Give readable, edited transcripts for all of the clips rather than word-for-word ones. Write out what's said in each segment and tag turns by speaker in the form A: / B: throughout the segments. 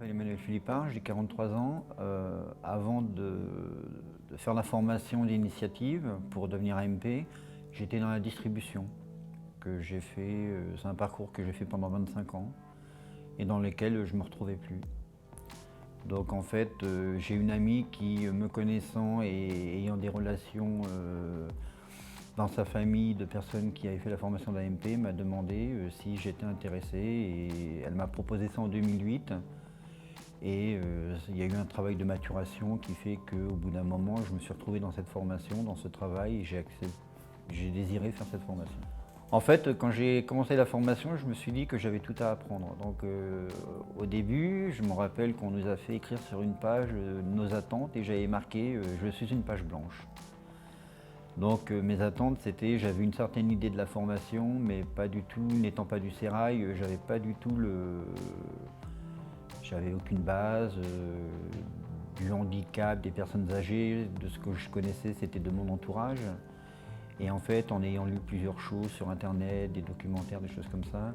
A: m'appelle Emmanuel Philippard, j'ai 43 ans. Avant de faire la formation d'initiative pour devenir AMP, j'étais dans la distribution que j'ai fait. C'est un parcours que j'ai fait pendant 25 ans et dans lequel je ne me retrouvais plus. Donc en fait, j'ai une amie qui, me connaissant et ayant des relations dans sa famille de personnes qui avaient fait la formation d'AMP, m'a demandé si j'étais intéressé et elle m'a proposé ça en 2008. Et il y a eu un travail de maturation qui fait qu'au bout d'un moment, je me suis retrouvé dans cette formation, dans ce travail, et j'ai désiré faire cette formation. En fait, quand j'ai commencé la formation, je me suis dit que j'avais tout à apprendre. Donc au début, je me rappelle qu'on nous a fait écrire sur une page nos attentes et j'avais marqué je suis une page blanche. Donc mes attentes, c'était, j'avais une certaine idée de la formation, mais pas du tout, n'étant pas du sérail, j'avais pas du tout j'avais aucune base, du handicap, des personnes âgées, de ce que je connaissais, c'était de mon entourage. Et en fait, en ayant lu plusieurs choses sur internet, des documentaires, des choses comme ça,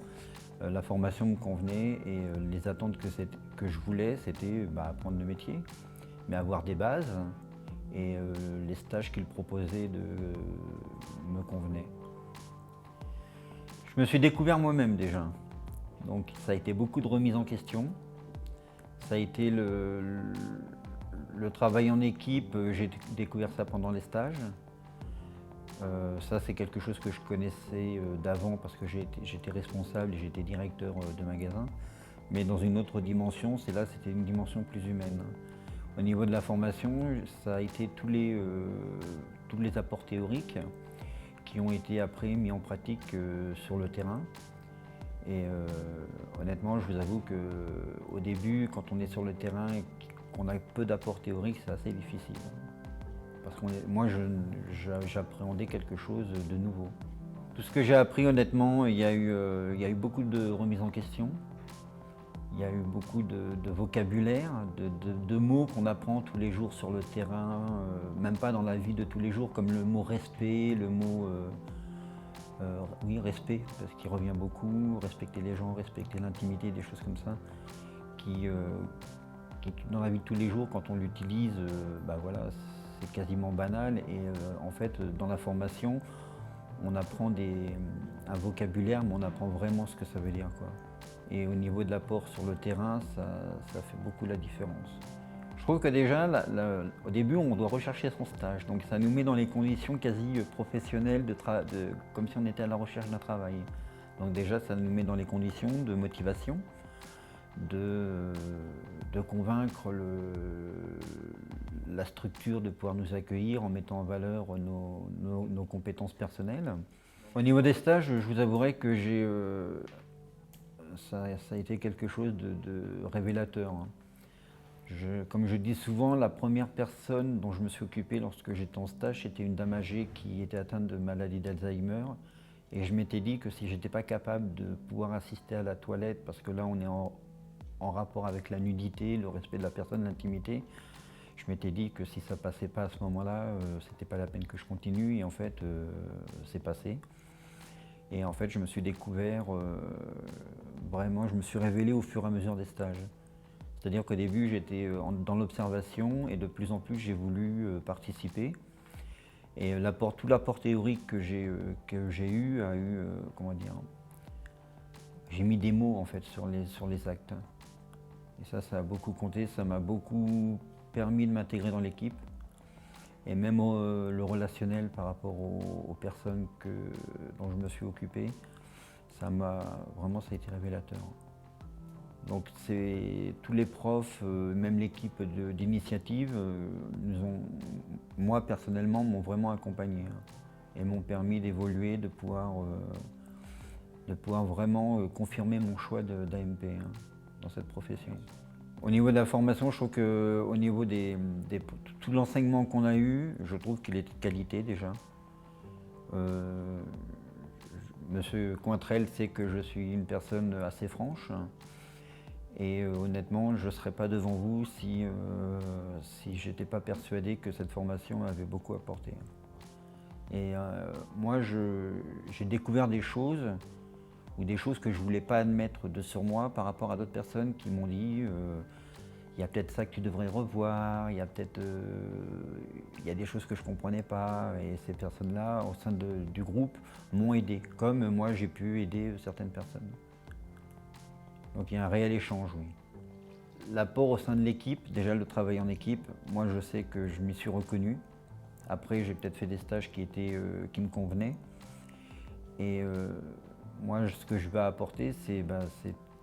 A: la formation me convenait et les attentes que je voulais, c'était apprendre le métier, mais avoir des bases et les stages qu'il proposait me convenaient. Je me suis découvert moi-même déjà, donc ça a été beaucoup de remises en question. Ça a été le travail en équipe, j'ai découvert ça pendant les stages. Ça c'est quelque chose que je connaissais d'avant parce que j'étais responsable et j'étais directeur de magasin. Mais dans une autre dimension, c'était une dimension plus humaine. Au niveau de la formation, ça a été tous les apports théoriques qui ont été après mis en pratique sur le terrain. Et honnêtement, je vous avoue qu'au début, quand on est sur le terrain et qu'on a peu d'apports théoriques, c'est assez difficile. Parce que moi, j'appréhendais quelque chose de nouveau. Tout ce que j'ai appris, honnêtement, il y a eu beaucoup de remises en question. Il y a eu beaucoup de vocabulaire, de mots qu'on apprend tous les jours sur le terrain, même pas dans la vie de tous les jours, comme le mot respect, le mot oui, respect, parce qu'il revient beaucoup, respecter les gens, respecter l'intimité, des choses comme ça, qui dans la vie de tous les jours, quand on l'utilise, voilà, c'est quasiment banal. Et en fait, dans la formation, on apprend un vocabulaire, mais on apprend vraiment ce que ça veut dire, quoi. Et au niveau de l'apport sur le terrain, ça fait beaucoup la différence. Je trouve que déjà, au début, on doit rechercher son stage. Donc ça nous met dans les conditions quasi professionnelles, comme si on était à la recherche d'un travail. Donc déjà, ça nous met dans les conditions de motivation, de convaincre la structure de pouvoir nous accueillir en mettant en valeur nos compétences personnelles. Au niveau des stages, je vous avouerai que ça a été quelque chose de révélateur. Comme je dis souvent, la première personne dont je me suis occupé lorsque j'étais en stage, c'était une dame âgée qui était atteinte de maladie d'Alzheimer. Et je m'étais dit que si je n'étais pas capable de pouvoir assister à la toilette, parce que là on est en rapport avec la nudité, le respect de la personne, l'intimité, je m'étais dit que si ça ne passait pas à ce moment-là, c'était pas la peine que je continue. Et en fait, c'est passé. Et en fait, je me suis découvert, vraiment, je me suis révélé au fur et à mesure des stages. C'est-à-dire qu'au début, j'étais dans l'observation et de plus en plus, j'ai voulu participer. Et tout l'apport théorique que j'ai eu a eu, comment dire, j'ai mis des mots en fait sur les actes. Et ça a beaucoup compté, ça m'a beaucoup permis de m'intégrer dans l'équipe. Et même le relationnel par rapport aux personnes dont je me suis occupé, ça a été révélateur. Donc tous les profs, même l'équipe d'initiative, moi personnellement, m'ont vraiment accompagné et m'ont permis d'évoluer, de pouvoir vraiment confirmer mon choix d'AMP dans cette profession. Au niveau de la formation, je trouve qu'au niveau tout l'enseignement qu'on a eu, je trouve qu'il est de qualité déjà. Monsieur Cointrel sait que je suis une personne assez franche. Et honnêtement, je ne serais pas devant vous si je n'étais pas persuadé que cette formation m'avait beaucoup apporté. Et moi, j'ai découvert des choses ou des choses que je ne voulais pas admettre sur moi par rapport à d'autres personnes qui m'ont dit il y a peut-être ça que tu devrais revoir, il y a peut-être il y a des choses que je ne comprenais pas, et ces personnes-là, au sein du groupe, m'ont aidé, comme moi j'ai pu aider certaines personnes. Donc il y a un réel échange, oui. L'apport au sein de l'équipe, déjà le travail en équipe, moi je sais que je m'y suis reconnu. Après j'ai peut-être fait des stages qui me convenaient. Et moi ce que je vais apporter, c'est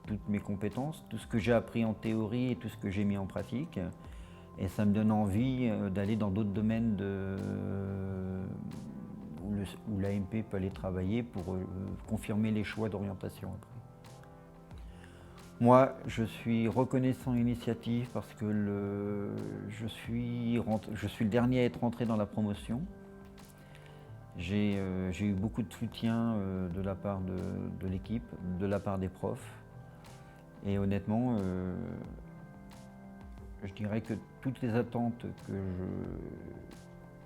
A: toutes mes compétences, tout ce que j'ai appris en théorie et tout ce que j'ai mis en pratique. Et ça me donne envie d'aller dans d'autres domaines où l'AMP peut aller travailler pour confirmer les choix d'orientation après. Moi, je suis reconnaissant Initiative parce que je suis le dernier à être rentré dans la promotion. J'ai eu beaucoup de soutien de la part de l'équipe, de la part des profs. Et honnêtement, je dirais que toutes les attentes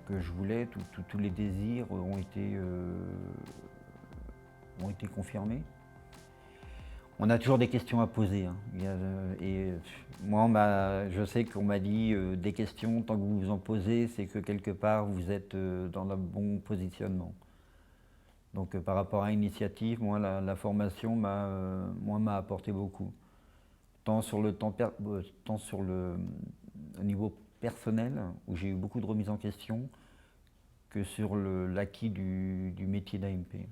A: que je voulais, tous les désirs ont été confirmés. On a toujours des questions à poser, hein. Et moi, je sais qu'on m'a dit des questions, tant que vous vous en posez, c'est que quelque part vous êtes dans le bon positionnement. Donc par rapport à Initiative, moi la formation m'a apporté beaucoup. Tant sur le au niveau personnel, où j'ai eu beaucoup de remises en question, que sur l'acquis du métier d'AMP.